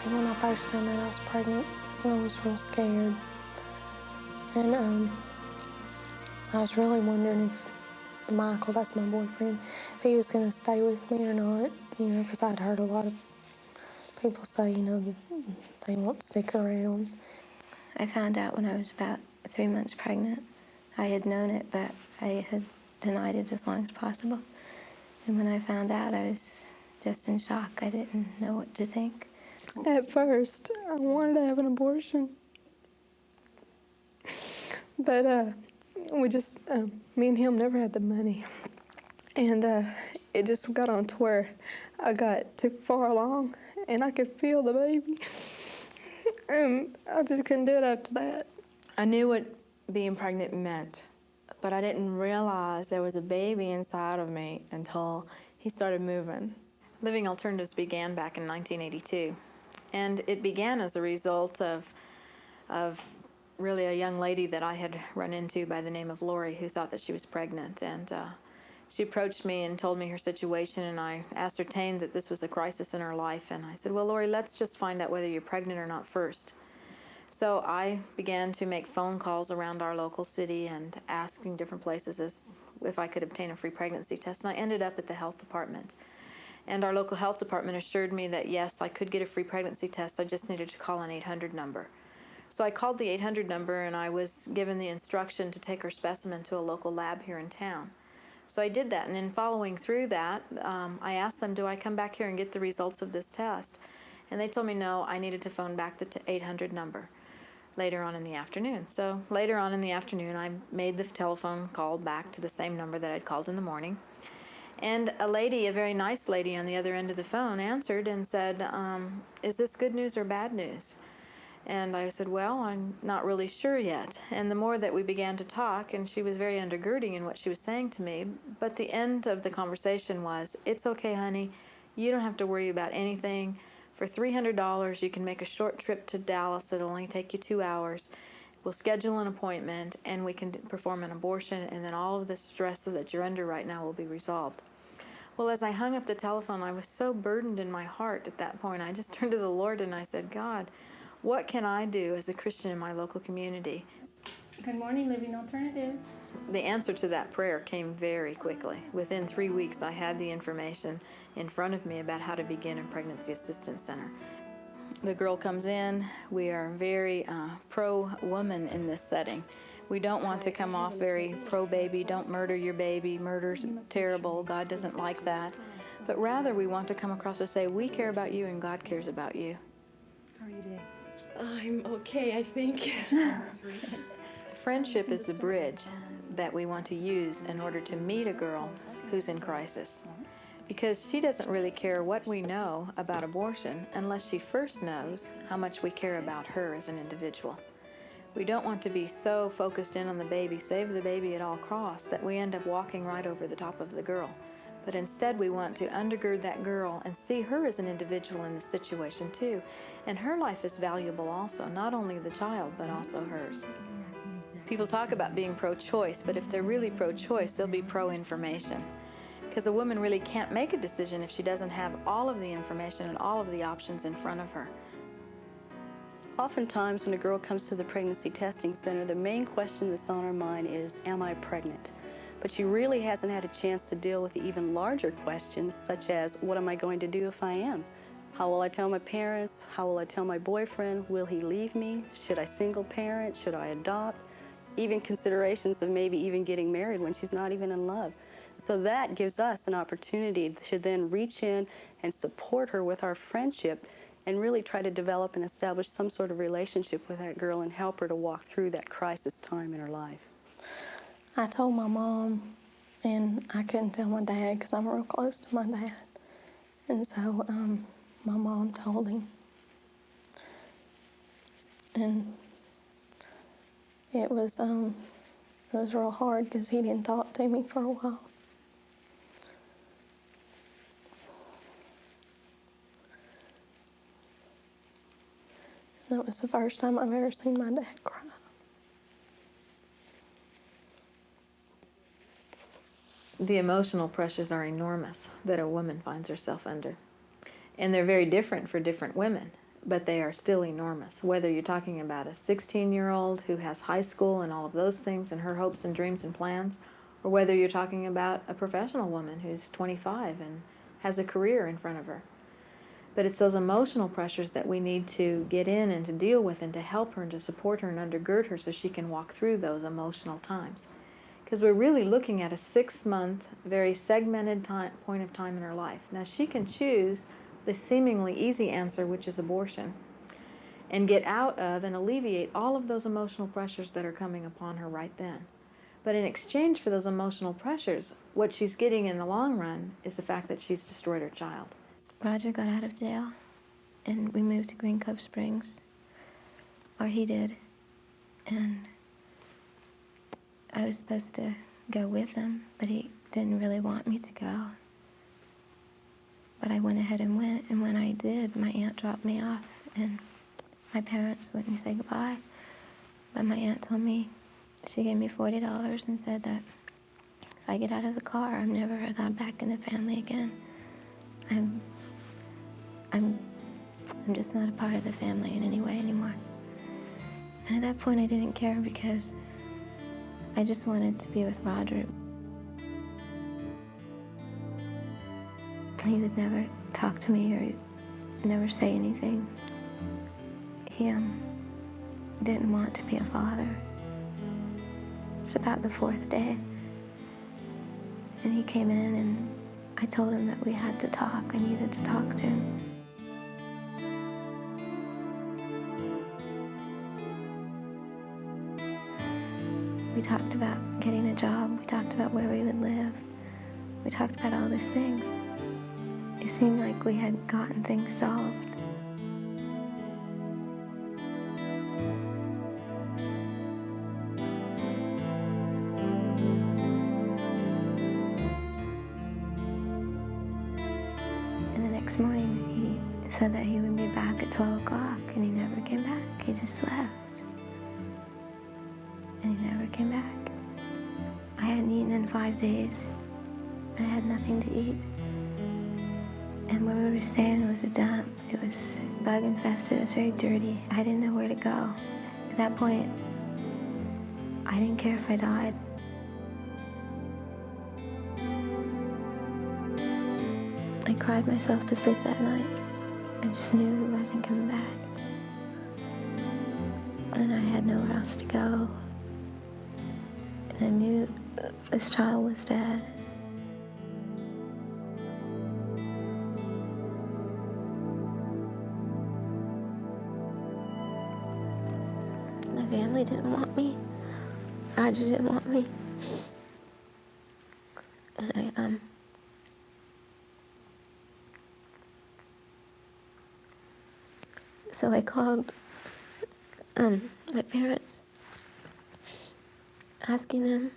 When I first found out I was pregnant, I was real scared. And I was really wondering if Michael, that's my boyfriend, if he was going to stay with me or not, because I'd heard a lot of people say, they won't stick around. I found out when I was about 3 months pregnant. I had known it, but I had denied it as long as possible. And when I found out, I was just in shock. I didn't know what to think. At first, I wanted to have an abortion. But we just, me and him never had the money. And it just got on to where I got too far along and I could feel the baby. And I just couldn't do it after that. I knew what being pregnant meant, but I didn't realize there was a baby inside of me until he started moving. Living Alternatives began back in 1982, and it began as a result of really a young lady that I had run into by the name of Lori, who thought that she was pregnant. And she approached me and told me her situation, and I ascertained that this was a crisis in her life. And I said, well, Lori, let's just find out whether you're pregnant or not first. So I began to make phone calls around our local city and asking different places if I could obtain a free pregnancy test. And I ended up at the health department. And our local health department assured me that, yes, I could get a free pregnancy test. I just needed to call an 800 number. So I called the 800 number, and I was given the instruction to take her specimen to a local lab here in town. So I did that, and in following through that, I asked them, do I come back here and get the results of this test? And they told me no, I needed to phone back the 800 number later on in the afternoon. So later on in the afternoon, I made the telephone call back to the same number that I'd called in the morning. And a lady, a very nice lady on the other end of the phone, answered and said, is this good news or bad news? And I said, well, I'm not really sure yet. And the more that we began to talk, and she was very undergirding in what she was saying to me, but the end of the conversation was, it's okay, honey. You don't have to worry about anything. For $300, you can make a short trip to Dallas. It'll only take you 2 hours. We'll schedule an appointment, and we can perform an abortion, and then all of the stress that you're under right now will be resolved. Well, as I hung up the telephone, I was so burdened in my heart at that point. I just turned to the Lord and I said, God, what can I do as a Christian in my local community? Good morning, Living Alternatives. The answer to that prayer came very quickly. Within 3 weeks, I had the information in front of me about how to begin a pregnancy assistance center. The girl comes in. We are very pro-woman in this setting. We don't want to come off very pro-baby. Don't murder your baby. Murder's terrible. God doesn't like that. But rather, we want to come across to say, we care about you and God cares about you. How are you today? I'm okay, I think. Friendship is the bridge that we want to use in order to meet a girl who's in crisis. Because she doesn't really care what we know about abortion unless she first knows how much we care about her as an individual. We don't want to be so focused in on the baby, save the baby at all costs, that we end up walking right over the top of the girl. But instead, we want to undergird that girl and see her as an individual in this situation too. And her life is valuable also, not only the child, but also hers. People talk about being pro-choice, but if they're really pro-choice, they'll be pro-information. Because a woman really can't make a decision if she doesn't have all of the information and all of the options in front of her. Oftentimes when a girl comes to the pregnancy testing center, the main question that's on her mind is, am I pregnant? But she really hasn't had a chance to deal with the even larger questions, such as, what am I going to do if I am? How will I tell my parents? How will I tell my boyfriend? Will he leave me? Should I single parent? Should I adopt? Even considerations of maybe even getting married when she's not even in love. So that gives us an opportunity to then reach in and support her with our friendship and really try to develop and establish some sort of relationship with that girl and help her to walk through that crisis time in her life. I told my mom, and I couldn't tell my dad because I'm real close to my dad. And so my mom told him. And it was real hard because he didn't talk to me for a while. That was the first time I've ever seen my dad cry. The emotional pressures are enormous that a woman finds herself under. And they're very different for different women. but they are still enormous. Whether you're talking about a 16-year-old who has high school and all of those things and her hopes and dreams and plans, or whether you're talking about a professional woman who's 25 and has a career in front of her. But it's those emotional pressures that we need to get in and to deal with and to help her and to support her and undergird her so she can walk through those emotional times. Because we're really looking at a 6-month, very segmented point of time in her life. Now, she can choose the seemingly easy answer, which is abortion, and get out of and alleviate all of those emotional pressures that are coming upon her right then. But in exchange for those emotional pressures, what she's getting in the long run is the fact that she's destroyed her child. Roger got out of jail, and we moved to Green Cove Springs, or he did, and I was supposed to go with him, but he didn't really want me to go. But I went ahead and went, and when I did, my aunt dropped me off, and my parents wouldn't say goodbye. But my aunt told me, she gave me $40 and said that if I get out of the car, I'm never gonna back in the family again. I'm just not a part of the family in any way anymore. And at that point, I didn't care because I just wanted to be with Roger. He would never talk to me or never say anything. He didn't want to be a father. It was about the 4th day. And he came in and I told him that we had to talk. I needed to talk to him. We talked about getting a job. We talked about where we would live. We talked about all these things. It seemed like we had gotten things solved. And the next morning, he said that he would be back at 12 o'clock, and he never came back. He just left. And he never came back. I hadn't eaten in 5 days. I had nothing to eat. And where we were staying was a dump. It was bug infested. It was very dirty. I didn't know where to go. At that point, I didn't care if I died. I cried myself to sleep that night. I just knew he wasn't coming back. And I had nowhere else to go. And I knew this child was dead. My family didn't want me. Roger didn't want me. And so I called my parents, asking them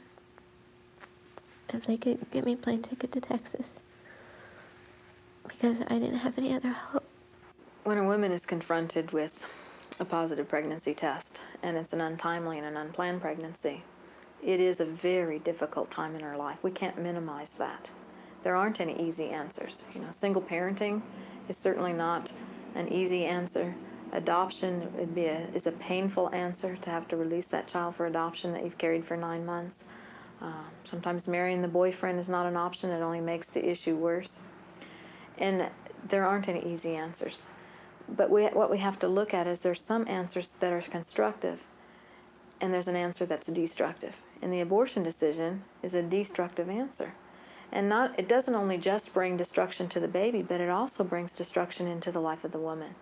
if they could get me a plane ticket to Texas, because I didn't have any other hope. When a woman is confronted with a positive pregnancy test, and it's an untimely and an unplanned pregnancy, it is a very difficult time in her life. We can't minimize that. There aren't any easy answers. Single parenting is certainly not an easy answer. Adoption is a painful answer, to have to release that child for adoption that you've carried for 9 months. Sometimes marrying the boyfriend is not an option. It only makes the issue worse. And there aren't any easy answers. But what we have to look at is there's some answers that are constructive, and there's an answer that's destructive. And the abortion decision is a destructive answer. And it doesn't only just bring destruction to the baby, but it also brings destruction into the life of the woman.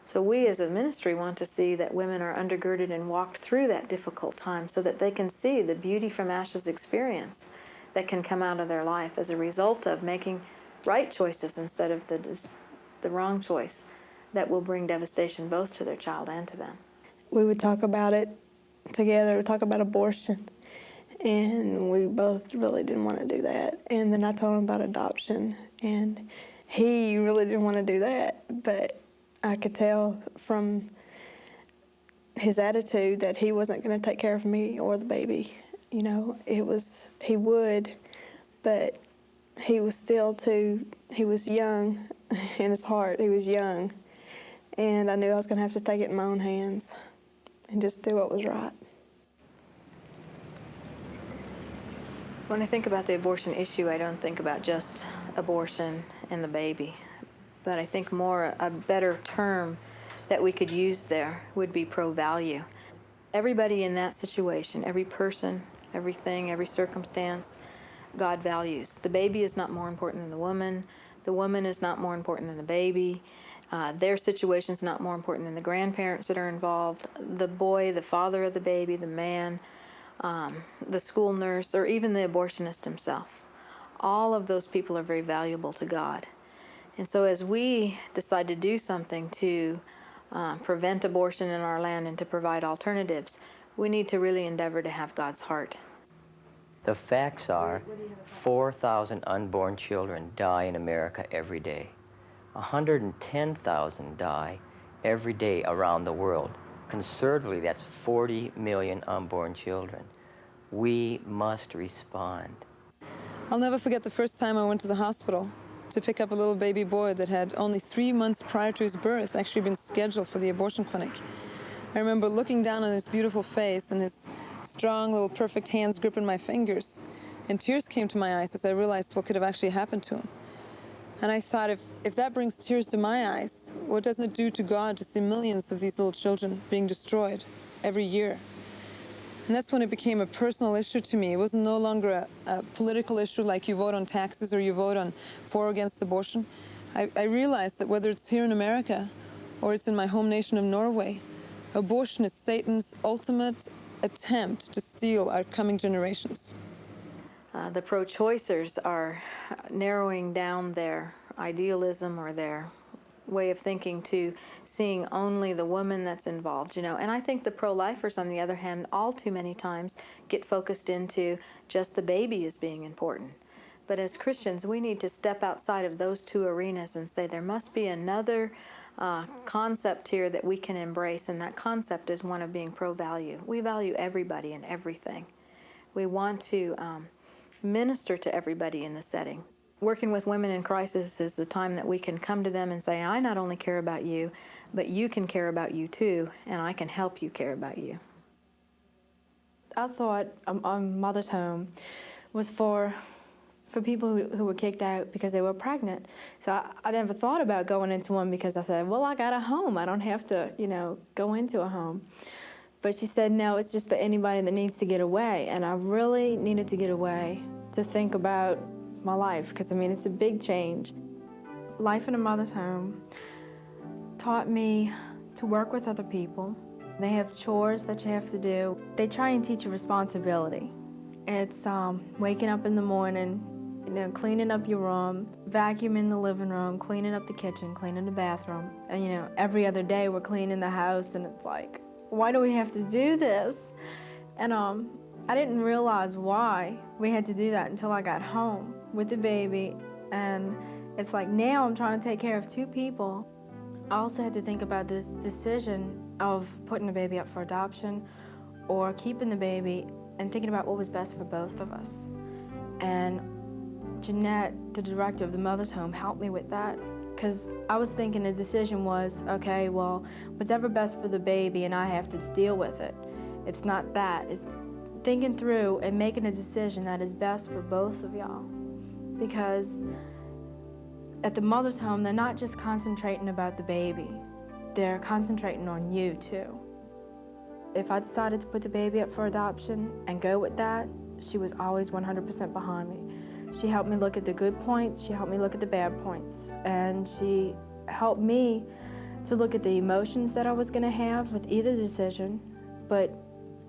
So we as a ministry want to see that women are undergirded and walked through that difficult time so that they can see the beauty from ashes experience that can come out of their life as a result of making right choices instead of the wrong choice that will bring devastation both to their child and to them. We would talk about it together, talk about abortion, and we both really didn't want to do that. And then I told him about adoption, and he really didn't want to do that, but I could tell from his attitude that he wasn't going to take care of me or the baby. He would, but he was still he was young in his heart. He was young, and I knew I was going to have to take it in my own hands and just do what was right. When I think about the abortion issue, I don't think about just abortion and the baby, but I think more a better term that we could use there would be pro-value. Everybody in that situation, every person, everything, every circumstance, God values. The baby is not more important than the woman is not more important than the baby, their situation is not more important than the grandparents that are involved, the boy, the father of the baby, the man, the school nurse, or even the abortionist himself. All of those people are very valuable to God. And so as we decide to do something to prevent abortion in our land and to provide alternatives, we need to really endeavor to have God's heart. The facts are 4,000 unborn children die in America every day. 110,000 die every day around the world. Conservatively, that's 40 million unborn children. We must respond. I'll never forget the first time I went to the hospital to pick up a little baby boy that had only 3 months prior to his birth actually been scheduled for the abortion clinic. I remember looking down on his beautiful face and his strong little perfect hands gripping my fingers, and tears came to my eyes as I realized what could have actually happened to him. And I thought, if that brings tears to my eyes, what doesn't it do to God to see millions of these little children being destroyed every year? And that's when it became a personal issue to me. It was no longer a political issue like you vote on taxes or you vote on for or against abortion. I realized that whether it's here in America or it's in my home nation of Norway, abortion is Satan's ultimate attempt to steal our coming generations. The pro-choicers are narrowing down their idealism or their way of thinking to seeing only the woman that's involved, and I think the pro-lifers, on the other hand, all too many times get focused into just the baby as being important. But as Christians, we need to step outside of those two arenas and say there must be another concept here that we can embrace, and that concept is one of being pro-value. We value everybody and everything. We want to minister to everybody in the setting. Working with women in crisis is the time that we can come to them and say, I not only care about you, but you can care about you too, and I can help you care about you. I thought a mother's home was for people who were kicked out because they were pregnant. So I never thought about going into one because I said, well, I got a home. I don't have to, go into a home. But she said, no, it's just for anybody that needs to get away. And I really needed to get away to think about my life, because, it's a big change. Life in a mother's home taught me to work with other people. They have chores that you have to do. They try and teach you responsibility. It's waking up in the morning, cleaning up your room, vacuuming the living room, cleaning up the kitchen, cleaning the bathroom. And, every other day we're cleaning the house, and it's like, why do we have to do this? And I didn't realize why we had to do that until I got home with the baby. And it's like now I'm trying to take care of two people. I also had to think about this decision of putting the baby up for adoption or keeping the baby, and thinking about what was best for both of us. And Jeanette, the director of the mother's home, helped me with that, because I was thinking the decision was, okay, well, whatever best for the baby, and I have to deal with it. It's not that. It's thinking through and making a decision that is best for both of y'all. Because at the mother's home, they're not just concentrating about the baby. They're concentrating on you, too. If I decided to put the baby up for adoption and go with that, she was always 100% behind me. She helped me look at the good points, she helped me look at the bad points, and she helped me to look at the emotions that I was going to have with either decision, but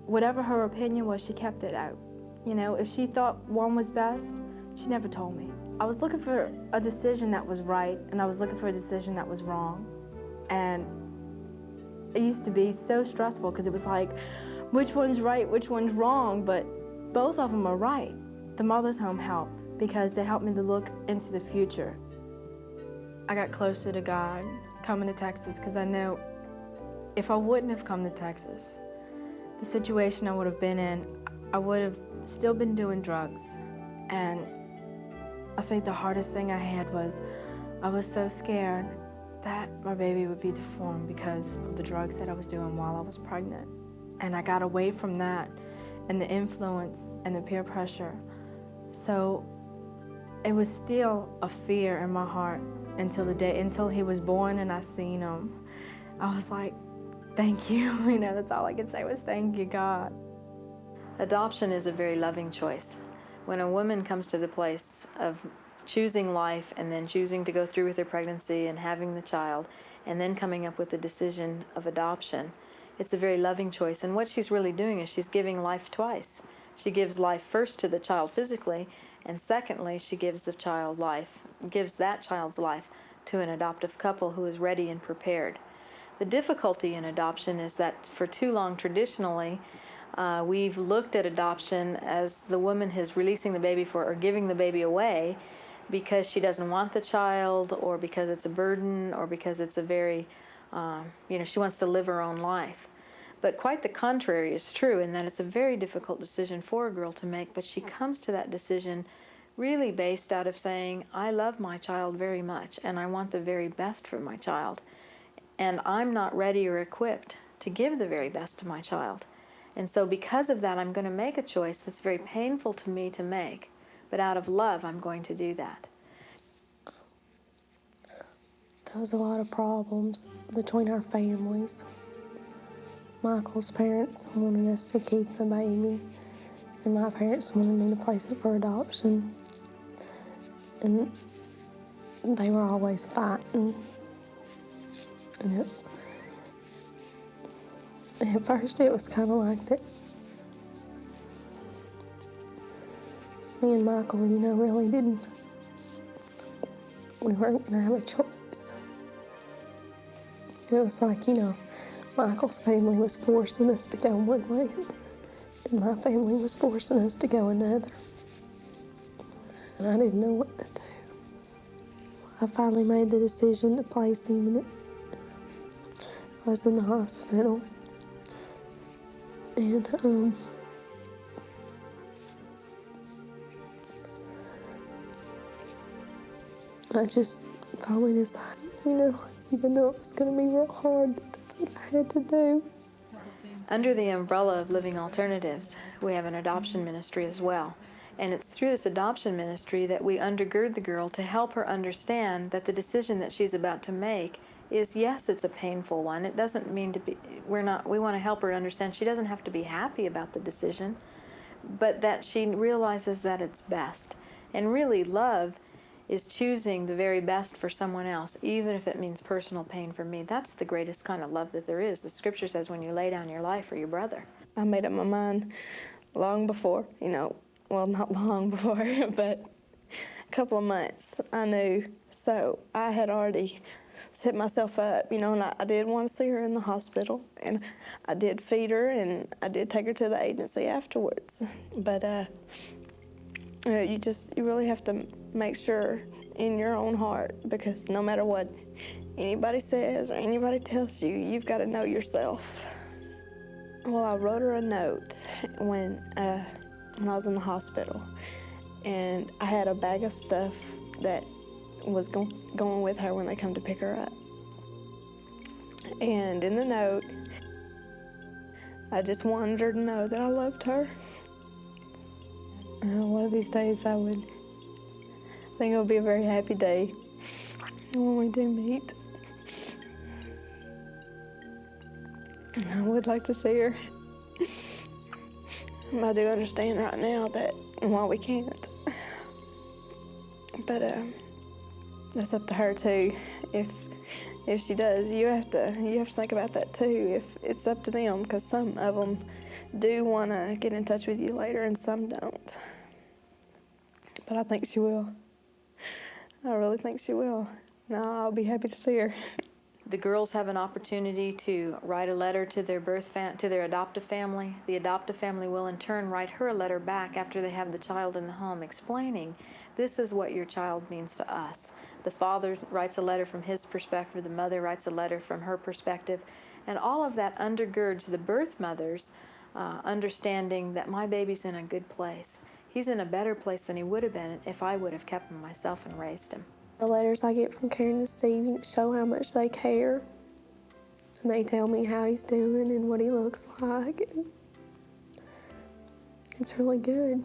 whatever her opinion was, she kept it out. If she thought one was best, she never told me. I was looking for a decision that was right, and I was looking for a decision that was wrong. And it used to be so stressful, because it was like, which one's right, which one's wrong, but both of them are right. The mother's home helped, because they helped me to look into the future. I got closer to God coming to Texas, because I know if I wouldn't have come to Texas, the situation I would have been in, I would have still been doing drugs. And I think the hardest thing I had was I was so scared that my baby would be deformed because of the drugs that I was doing while I was pregnant. And I got away from that and the influence and the peer pressure. So it was still a fear in my heart until he was born and I seen him. I was like, thank you. That's all I could say was thank you, God. Adoption is a very loving choice. When a woman comes to the place of choosing life and then choosing to go through with her pregnancy and having the child and then coming up with the decision of adoption, it's a very loving choice. And what she's really doing is she's giving life twice. She gives life first to the child physically, and secondly, she gives that child's life to an adoptive couple who is ready and prepared. The difficulty in adoption is that for too long, traditionally, we've looked at adoption as the woman is releasing the baby or giving the baby away because she doesn't want the child, or because it's a burden, or because it's a very, she wants to live her own life. But quite the contrary is true, in that it's a very difficult decision for a girl to make, but she comes to that decision really based out of saying, I love my child very much, and I want the very best for my child. And I'm not ready or equipped to give the very best to my child. And so because of that, I'm going to make a choice that's very painful to me to make, but out of love, I'm going to do that. There was a lot of problems between our families. Michael's parents wanted us to keep the baby, and my parents wanted me to place it for adoption. And they were always fighting. And at first it was kind of like that. Me and Michael, really didn't. We weren't going to have a choice. It was like, Michael's family was forcing us to go one way, and my family was forcing us to go another. And I didn't know what to do. I finally made the decision to place him, and I was in the hospital. And, I just finally decided, even though it was going to be real hard, that's what I had to do. Under the umbrella of Living Alternatives, we have an adoption ministry as well. And it's through this adoption ministry that we undergird the girl to help her understand that the decision that she's about to make is, yes, it's a painful one. It doesn't mean to be, we want to help her understand she doesn't have to be happy about the decision, but that she realizes that it's best. And really, love is choosing the very best for someone else, even if it means personal pain for me. That's the greatest kind of love that there is. The scripture says when you lay down your life for your brother. I made up my mind long before, well, not long before, but a couple of months I knew. So I had already set myself up, and I did want to see her in the hospital, and I did feed her, and I did take her to the agency afterwards. But you really have to make sure in your own heart, because no matter what anybody says or anybody tells you, you've got to know yourself. Well, I wrote her a note when I was in the hospital, and I had a bag of stuff that was going with her when they come to pick her up. And in the note, I just wanted her to know that I loved her. One of these days I think it'll be a very happy day when we do meet. I would like to see her. I do understand right now that why we can't. But that's up to her too. If she does, you have to think about that too. If it's up to them, because some of them do want to get in touch with you later, and some don't. But I think she will. I really think she will. No, I'll be happy to see her. The girls have an opportunity to write a letter to their adoptive family. The adoptive family will in turn write her a letter back after they have the child in the home, explaining, this is what your child means to us. The father writes a letter from his perspective, the mother writes a letter from her perspective, and all of that undergirds the birth mother's understanding that my baby's in a good place. He's in a better place than he would have been if I would have kept him myself and raised him. The letters I get from Karen and Steve show how much they care. And they tell me how he's doing and what he looks like. And it's really good.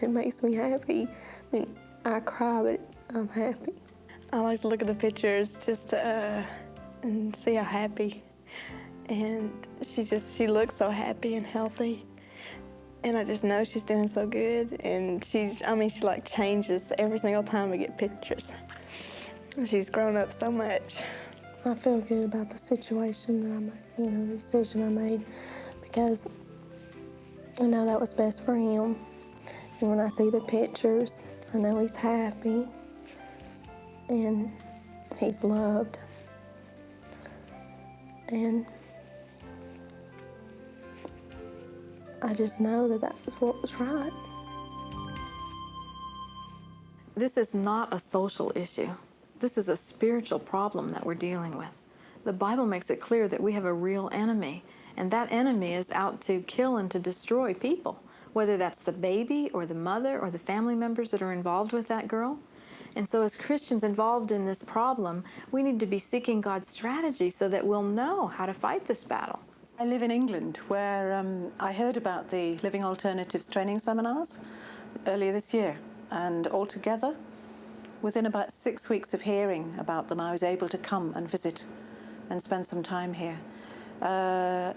It makes me happy. I mean, I cry, but I'm happy. I like to look at the pictures just to, and see how happy. And she looks so happy and healthy. And I just know she's doing so good. And she like changes every single time we get pictures. She's grown up so much. I feel good about the situation that I made, the decision I made, because I know that was best for him. And when I see the pictures, I know he's happy and he's loved. And I just know that that's what was right. This is not a social issue. This is a spiritual problem that we're dealing with. The Bible makes it clear that we have a real enemy, and that enemy is out to kill and to destroy people, whether that's the baby or the mother or the family members that are involved with that girl. And so as Christians involved in this problem, we need to be seeking God's strategy so that we'll know how to fight this battle. I live in England, where I heard about the Living Alternatives training seminars earlier this year, and altogether, within about 6 weeks of hearing about them, I was able to come and visit and spend some time here. The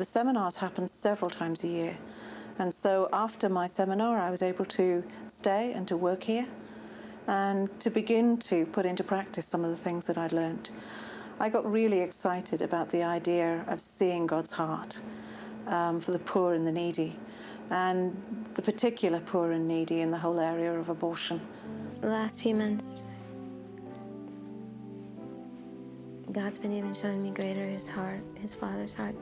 seminars happen several times a year, and so after my seminar I was able to stay and to work here and to begin to put into practice some of the things that I'd learned. I got really excited about the idea of seeing God's heart for the poor and the needy, and the particular poor and needy in the whole area of abortion. The last few months, God's been even showing me greater His heart, His Father's heart,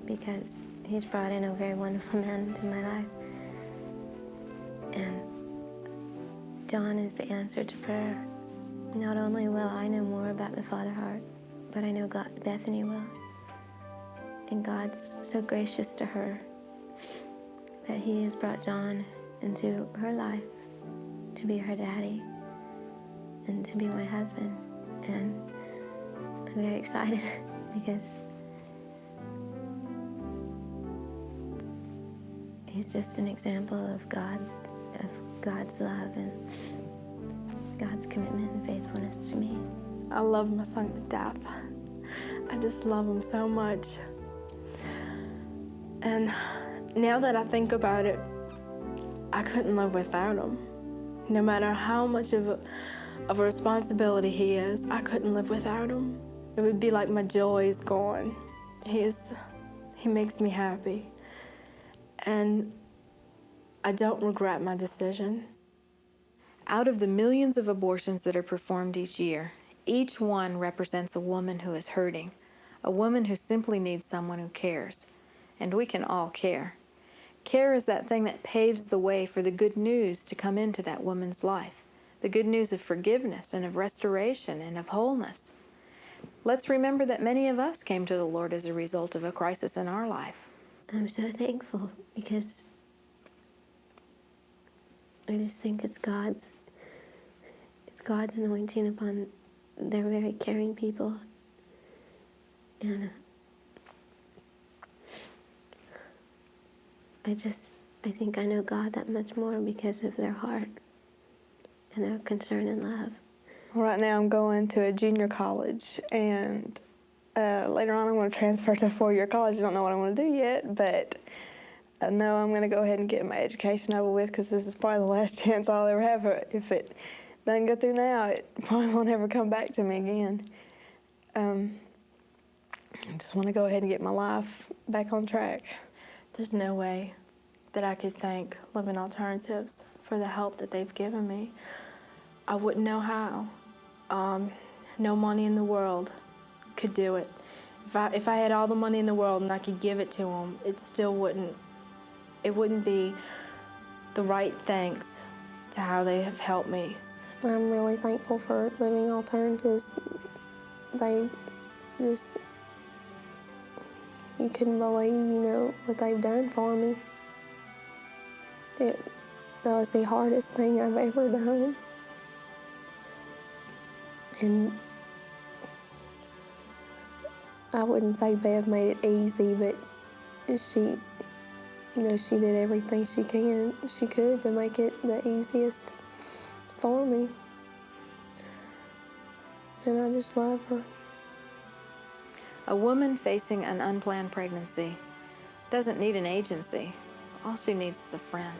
because He's brought in a very wonderful man into my life. And John is the answer to prayer. Not only will I know more about the Father heart, but I know Bethany will. And God's so gracious to her that He has brought John into her life to be her daddy and to be my husband. And I'm very excited because he's just an example of God's love and God's commitment and faithfulness to me. I love my son to death. I just love him so much. And now that I think about it, I couldn't live without him. No matter how much of a responsibility he is, I couldn't live without him. It would be like my joy is gone. He makes me happy. And I don't regret my decision. Out of the millions of abortions that are performed each year, each one represents a woman who is hurting, a woman who simply needs someone who cares. And we can all care. Care is that thing that paves the way for the good news to come into that woman's life, the good news of forgiveness and of restoration and of wholeness. Let's remember that many of us came to the Lord as a result of a crisis in our life. I'm so thankful because I just think it's God's anointing upon their very caring people. And I think I know God that much more because of their heart and their concern and love. Right now I'm going to a junior college, and later on I'm going to transfer to a four-year college. I don't know what I'm going to do yet, but I know I'm going to go ahead and get my education over with because this is probably the last chance I'll ever have. If it doesn't go through now, it probably won't ever come back to me again. I just want to go ahead and get my life back on track. There's no way that I could thank Living Alternatives for the help that they've given me. I wouldn't know how. No money in the world could do it. If I had all the money in the world and I could give it to them, it wouldn't be the right thanks to how they have helped me. I'm really thankful for Living Alternatives. They just, you couldn't believe, what they've done for me. That was the hardest thing I've ever done. And I wouldn't say Bev made it easy, but she, she did everything she could to make it the easiest for me. And I just love her. A woman facing an unplanned pregnancy doesn't need an agency. All she needs is a friend.